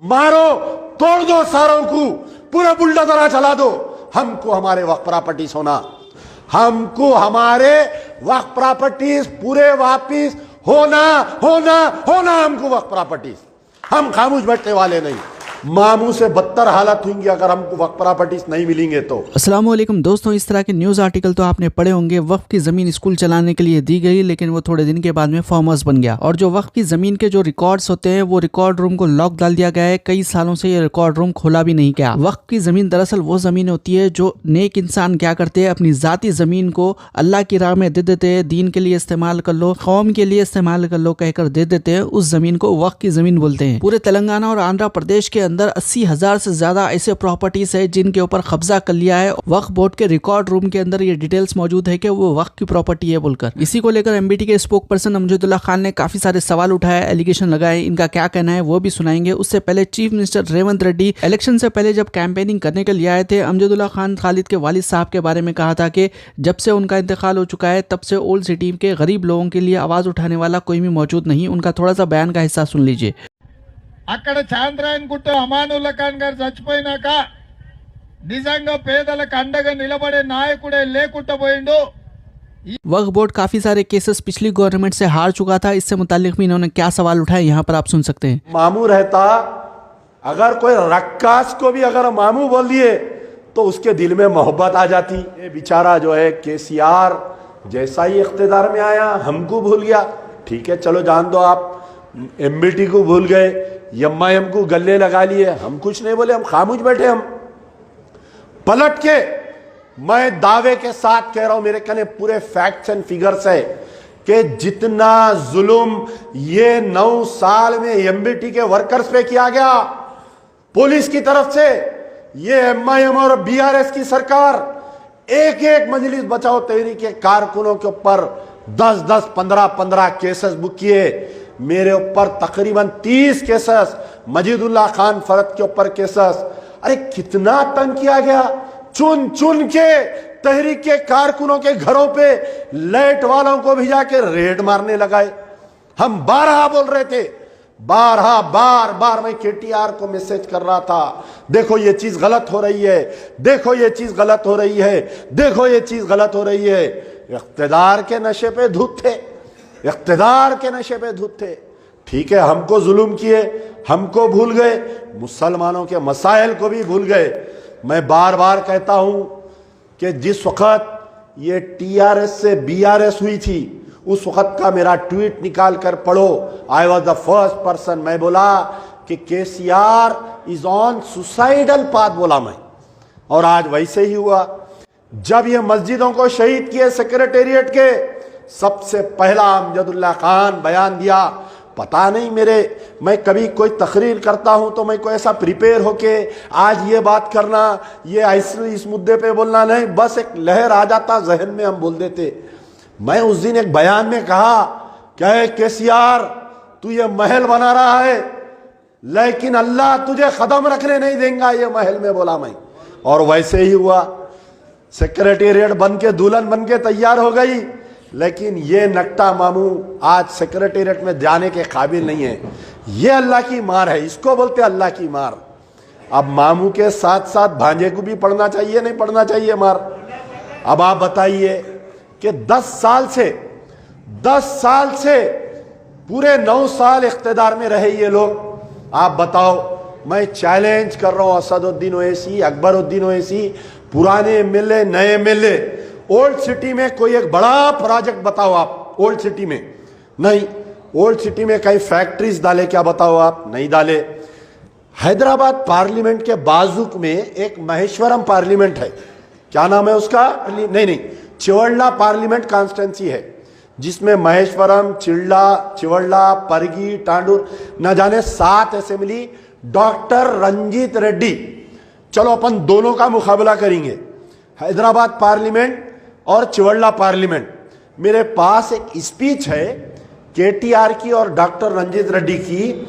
मारो, तोड़ दो सारों को, पूरे बुलडोजर चला दो। हमको हमारे वक्फ प्रॉपर्टीज होना, हमको हमारे वक्फ प्रॉपर्टीज पूरे वापिस होना होना होना। हमको वक्फ प्रॉपर्टीज, हम खामोश बैठने वाले नहीं। मामू से बदतर हालत होंगी अगर हमको वक्फ प्रॉपर्टीज नहीं मिलेंगे तो। अस्सलाम वालेकुम दोस्तों, इस तरह के न्यूज़ आर्टिकल तो आपने पढ़े होंगे। वक्फ की ज़मीन स्कूल चलाने के लिए दी गई, लेकिन वो थोड़े दिन के बाद में फार्म हाउस बन गया। और जो वक्फ की ज़मीन के जो रिकॉर्ड्स होते हैं वो रिकॉर्ड रूम को लॉक डाल दिया गया है। कई सालों से ये रिकॉर्ड रूम खोला भी नहीं गया। वक्फ की ज़मीन दरअसल वो ज़मीन होती है जो नेक इंसान क्या करते हैं, अपनी ज़ाती ज़मीन को अल्लाह की राह में दे देते हैं। दीन के लिए इस्तेमाल कर लो, कौम के लिए इस्तेमाल कर लो कहकर दे देते हैं। उस ज़मीन को वक्फ की ज़मीन बोलते हैं। पूरे तेलंगाना और आंध्र प्रदेश के अंदर 80,000 से ज्यादा ऐसे प्रॉपर्टीज है जिनके ऊपर कब्जा कर लिया है। वक्फ बोर्ड के रिकॉर्ड रूम के अंदर ये डिटेल्स मौजूद है कि वो वक्फ की प्रॉपर्टी है बोलकर। इसी को लेकर एमबीटी के स्पोक पर्सन अमजदुल्ला खान ने काफी सारे सवाल उठाए, एलिगेशन लगाए। इनका क्या कहना है वो भी सुनाएंगे। उससे पहले chief minister Revanth Reddy election से पहले जब कैंपेनिंग करने के लिए आए थे, अमजदुल्ला खान खालिद के वालिद साहब के बारे में कहा था कि जब से उनका इंतकाल हो चुका है तब से ओल्ड सिटी के गरीब लोगों के लिए आवाज उठाने वाला कोई भी मौजूद नहीं। उनका थोड़ा सा बयान का हिस्सा सुन लीजिए। అక్కడ చాంద్రాయన్ గుట్ట అమానుల్లా ఖాన్ గారు చచ్చిపోయినాక నిజంగా పేదలకు అండగా నిలబడే నాయకుడే లేకుండా పోయిండు। वक्फ बोर्ड काफी सारे केसेस पिछली गवर्नमेंट से हार चुका था। इससे मुतालिक भी इन्होंने क्या सवाल उठाए यहाँ पर आप सुन सकते हैं। मामू रहता, अगर कोई रक्कास को भी अगर मामू बोल दिए तो उसके दिल में मोहब्बत आ जाती। ये बेचारा जो है केसीआर जैसा ही इख्तिदार में आया हमको भूल गया। ठीक है, चलो जान दो, आप एमबीटी को भूल गए, एमआईएम को गले लगा लिए, हम कुछ नहीं बोले, हम खामोश बैठे। हम पलट के मैं दावे के साथ कह रहा हूं, मेरे कहने पूरे फैक्ट्स एंड फिगर्स है कि जितना जुल्म ये 9 साल में एमबीटी के वर्कर्स पे किया गया पुलिस की तरफ से, ये एमआईएम और बीआरएस की सरकार एक एक मजलिस बचाओ तहरीक के कारकुनों के ऊपर 10-10, 15-15 केसेस बुक किए। मेरे ऊपर तकरीबन 30 केसेस, मजीदुल्लाह खान फरद के ऊपर केसेस। अरे कितना तंग किया गया, चुन चुन के तहरीक के कारकुनों के घरों पे लाइट वालों को भी जाके रेड मारने लगाए। हम 12 बोल रहे थे, 12 बार मैं केटीआर को मैसेज कर रहा था, देखो ये चीज गलत हो रही है, देखो ये चीज गलत हो रही है, देखो ये चीज गलत हो रही है। इख्तिदार के नशे पे धूत थे, इख्तिदार के नशे पे धूत थे। ठीक है, हमको जुल्म किए, हमको भूल गए, मुसलमानों के मसाइल को भी भूल गए। मैं बार बार कहता हूं कि जिस वक्त ये टीआरएस से बीआरएस हुई थी उस वक्त का मेरा ट्वीट निकाल कर पढ़ो। I was the first person, मैं बोला कि KCR is on suicidal path, बोला मैं, और आज वैसे ही हुआ। जब ये मस्जिदों को शहीद किए सेक्रेटेरिएट के, सबसे पहला अमजदुल्ला खान बयान दिया। पता नहीं मैं कभी कोई तकरीर करता हूं तो मैं कोई ऐसा प्रिपेयर होके आज ये बात करना, ये ऐसे इस मुद्दे पे बोलना नहीं, बस एक लहर आ जाता जहन में, हम बोल देते। मैं उस दिन एक बयान में कहा क्या है, केसीआर तू ये महल बना रहा है लेकिन अल्लाह तुझे कदम रखने नहीं देगा ये महल में, बोला मैं। और वैसे ही हुआ, सेक्रेटेरिएट बन के दुल्हन बन के तैयार हो गई, लेकिन ये नक्टा मामू आज सेक्रेटेरिएट में जाने के काबिल नहीं है। ये अल्लाह की मार है, इसको बोलते अल्लाह की मार। अब मामू के साथ साथ भांजे को भी पढ़ना चाहिए, नहीं पढ़ना चाहिए मार? अब आप बताइए कि 10 साल से पूरे 9 साल इख्तिदार में रहे ये लोग। आप बताओ, मैं चैलेंज कर रहा हूं असदुद्दीन ओवैसी, अकबरुद्दीन ओवैसी, पुराने एमएलए, नए एमएलए, ओल्ड सिटी में कोई एक बड़ा प्रोजेक्ट बताओ आप। ओल्ड सिटी में नहीं, ओल्ड सिटी में कई फैक्ट्रीज डाले क्या, बताओ आप? नहीं डाले। हैदराबाद पार्लियामेंट के बाजुक में एक महेश्वरम पार्लियामेंट है, क्या नाम है उसका? नहीं, चिवड़ला पार्लियामेंट कॉन्स्टिट्यूंसी है, जिसमें महेश्वरम, चिवड़ला, परगी, टांडूर, न जाने 7 असेंबली। डॉक्टर रंजीत रेड्डी, चलो अपन दोनों का मुकाबला करेंगे, हैदराबाद पार्लियामेंट और चिवड़ला पार्लियामेंट। मेरे पास एक स्पीच है केटीआर की और डॉक्टर रंजीत रेड्डी की।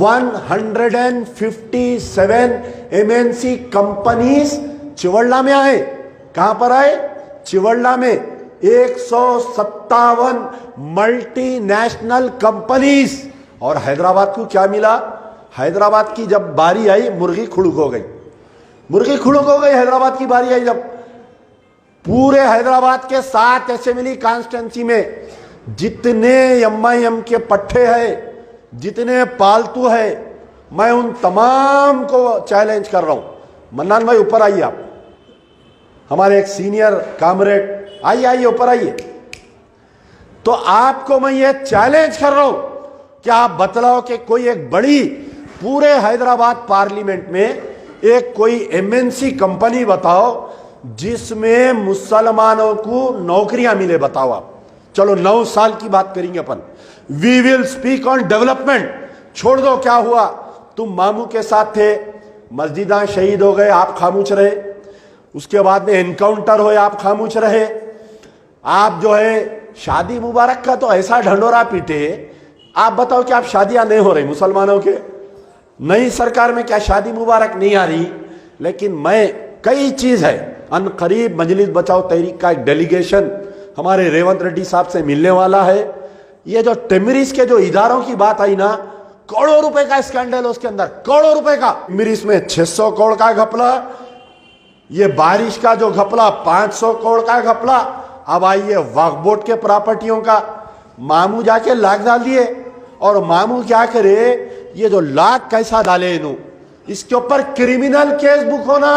157 एमएनसी कंपनीज चिवड़ला में आए। कहां पर आए? चिवड़ला में 157 मल्टीनेशनल कंपनीज। और हैदराबाद को क्या मिला? हैदराबाद की जब बारी आई मुर्गी खुड़क हो गई, मुर्गी खुड़क हो गई। हैदराबाद की बारी आई जब पूरे हैदराबाद के 7 असेंबली कॉन्स्टिट्यूंसी में जितने एमआईएम के पट्टे हैं, जितने पालतू है, मैं उन तमाम को चैलेंज कर रहा हूं। मन्नान भाई ऊपर आइए, आप हमारे एक सीनियर कामरेड, आइए ऊपर आइए। तो आपको मैं ये चैलेंज कर रहा हूं कि आप बतलाओ कि कोई एक बड़ी पूरे हैदराबाद पार्लियामेंट में एक कोई एमएनसी कंपनी बताओ जिसमें मुसलमानों को नौकरियां मिले, बताओ आप। चलो 9 साल की बात करेंगे अपन। We will speak on development. छोड़ दो क्या हुआ, तुम मामू के साथ थे, मस्जिदां शहीद हो गए, आप खामोश रहे। उसके बाद में एनकाउंटर हुए, आप खामोश रहे। आप जो है शादी मुबारक का तो ऐसा ढंडोरा पीटे, आप बताओ कि आप शादियां नहीं हो रही मुसलमानों के, नई सरकार में क्या शादी मुबारक नहीं आ रही? लेकिन मैं कई चीज है, अनकरीब मजलिस बचाओ तहरीक का एक डेलीगेशन हमारे रेवंत रेड्डी साहब से मिलने वाला है। ये जो टेमरिस के जो इदारों की बात आई ना, करोड़ों रुपए का स्कैंडल उसके अंदर, करोड़ों रुपए का। टेमरिस में 600 करोड़ का घपला, ये बारिश का जो घपला 500 करोड़ का घपला। अब आइए वक्फ बोर्ड के प्रॉपर्टियों का, मामू जाके लाख डाल दिए। और मामू क्या करे, ये जो लाख कैसा डाले इन्हों, इसके ऊपर क्रिमिनल केस बुक होना।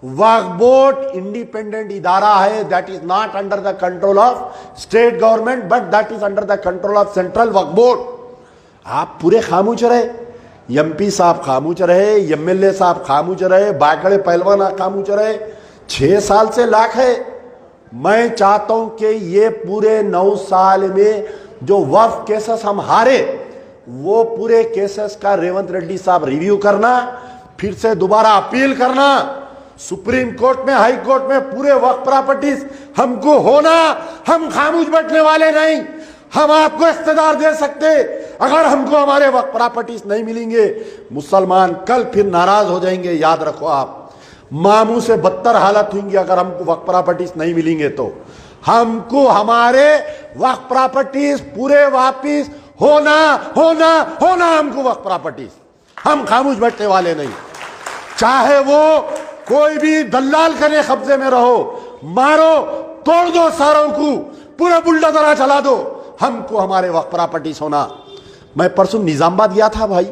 वक्फ बोर्ड इंडिपेंडेंट इदारा है, that is not under the control of state government but that is under the control of central Waqf board. आप पूरे खामोश रहे, एमपी साहब खामोश रहे, एमएलए साहब खामोश रहे, बाकड़े पहलवान खामोश रहे। 6 साल से लाख है। मैं चाहता हूं कि ये पूरे 9 साल में जो वक्फ केसेस हम हारे, वो पूरे केसेस का रेवंत रेड्डी साहब रिव्यू करना, फिर से दोबारा अपील करना सुप्रीम कोर्ट में, हाई कोर्ट में, पूरे वक्फ प्रॉपर्टीज हमको होना। हम खामोश बैठने वाले नहीं, हम आपको इख्तियार दे सकते। अगर हमको हमारे वक्फ प्रॉपर्टीज नहीं मिलेंगे, मुसलमान कल फिर नाराज हो जाएंगे। याद रखो आप, मामू से बदतर हालत होंगी अगर हमको वक्फ प्रॉपर्टीज नहीं मिलेंगे तो। हमको हमारे वक्फ प्रॉपर्टीज पूरे वापिस होना होना होना, हमको वक्फ प्रॉपर्टीज। हम खामोश बैठने वाले नहीं, चाहे वो कोई भी दलाल करे कब्जे में रहो, मारो, तोड़ दो सारों को, पूरे बुलडोजर चला दो, हमको हमारे वक्फ प्रॉपर्टीज होना। मैं परसों निजामाबाद गया था भाई,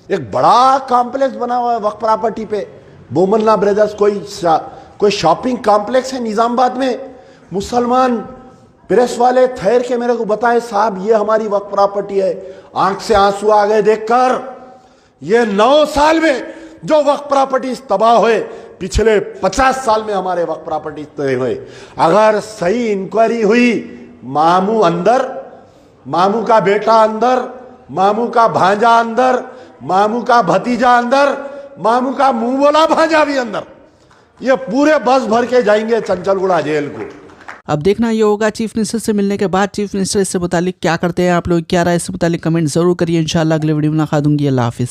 एक बड़ा कॉम्प्लेक्स बना हुआ है वक्फ प्रॉपर्टी पे, बोमन्ना ब्रदर्स कोई शॉपिंग कॉम्प्लेक्स है निजामाबाद में। मुसलमान प्रेस वाले ठहर के मेरे को बताए, साहब ये हमारी वक्फ प्रॉपर्टी है। आंख से आंसू आ गए देखकर। ये 9 साल में जो वक्फ प्रॉपर्टीज तबाह हुए, पिछले 50 साल में हमारे वक्फ प्रॉपर्टीज तबाह हुए। अगर सही इंक्वायरी हुई, मामू अंदर, मामू का बेटा अंदर, मामू का भांजा अंदर, मामू का भतीजा अंदर, मामू का मुंह बोला भांजा भी अंदर, ये पूरे बस भर के जाएंगे चंचलगुड़ा जेल को। अब देखना ये होगा चीफ मिनिस्टर से मिलने के बाद चीफ मिनिस्टर इससे मुतालिक क्या करते हैं। आप लोग क्या राय इससे मुतालिक कमेंट जरूर करिए। इंशाल्लाह अगले वीडियो में मुलाकात होगी। अल्लाह हाफिज।